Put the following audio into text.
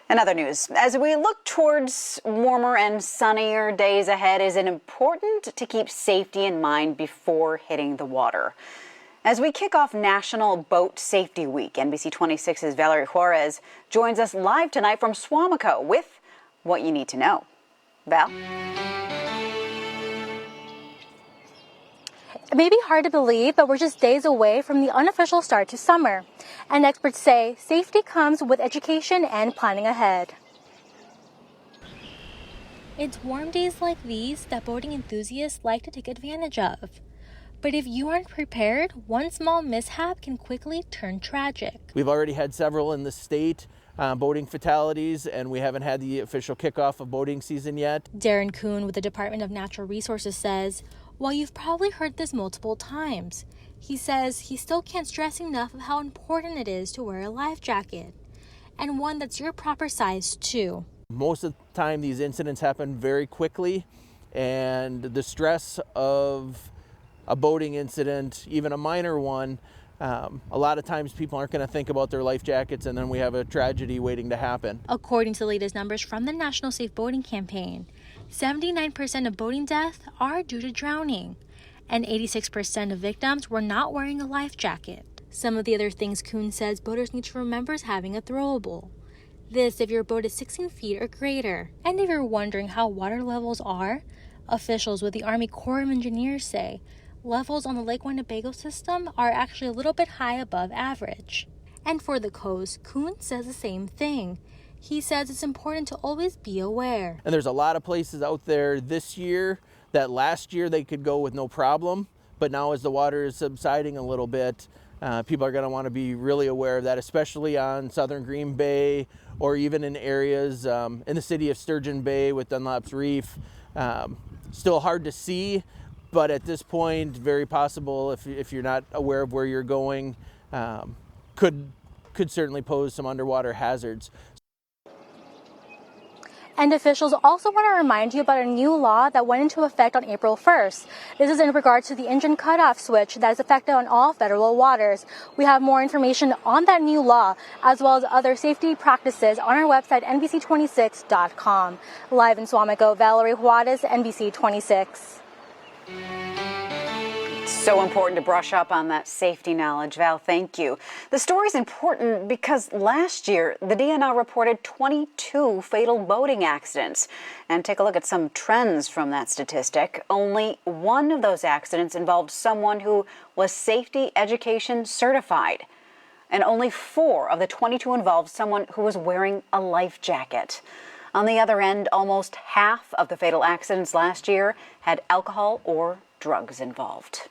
In other news, as we look towards warmer and sunnier days ahead, is it important to keep safety in mind before hitting the water? As we kick off National Boat Safety Week, NBC 26's Valerie Juarez joins us live tonight from Suamico with what you need to know. Val? It may be hard to believe, but we're just days away from the unofficial start to summer. And experts say safety comes with education and planning ahead. It's warm days like these that boating enthusiasts like to take advantage of. But if you aren't prepared, one small mishap can quickly turn tragic. We've already had several in the state, boating fatalities, and we haven't had the official kickoff of boating season yet. Darren Kuhn with the Department of Natural Resources says, while you've probably heard this multiple times, he says he still can't stress enough of how important it is to wear a life jacket, and one that's your proper size too. Most of the time these incidents happen very quickly, and the stress of a boating incident, even a minor one, a lot of times people aren't going to think about their life jackets, and then we have a tragedy waiting to happen. According to the latest numbers from the National Safe Boating Campaign, 79% of boating deaths are due to drowning, and 86% of victims were not wearing a life jacket. Some of the other things Kuhn says boaters need to remember is having a throwable. This if your boat is 16 feet or greater. And if you're wondering how water levels are, officials with the Army Corps of Engineers say levels on the Lake Winnebago system are actually a little bit high above average. And for the coast, Kuhn says the same thing. He says it's important to always be aware. And there's a lot of places out there this year that last year they could go with no problem, but now as the water is subsiding a little bit, people are going to want to be really aware of that, especially on southern Green Bay or even in areas in the city of Sturgeon Bay with Dunlap's Reef. Still hard to see, but at this point, very possible if you're not aware of where you're going, could certainly pose some underwater hazards. And officials also want to remind you about a new law that went into effect on April 1st. This is in regard to the engine cutoff switch that is effective on all federal waters. We have more information on that new law, as well as other safety practices on our website, NBC26.com. Live in Suamico, Valerie Juarez, NBC 26. So important to brush up on that safety knowledge. Val, thank you. The story is important because last year, the DNR reported 22 fatal boating accidents. And take a look at some trends from that statistic. Only one of those accidents involved someone who was safety education certified. And only 4 of the 22 involved someone who was wearing a life jacket. On the other end, almost half of the fatal accidents last year had alcohol or drugs involved.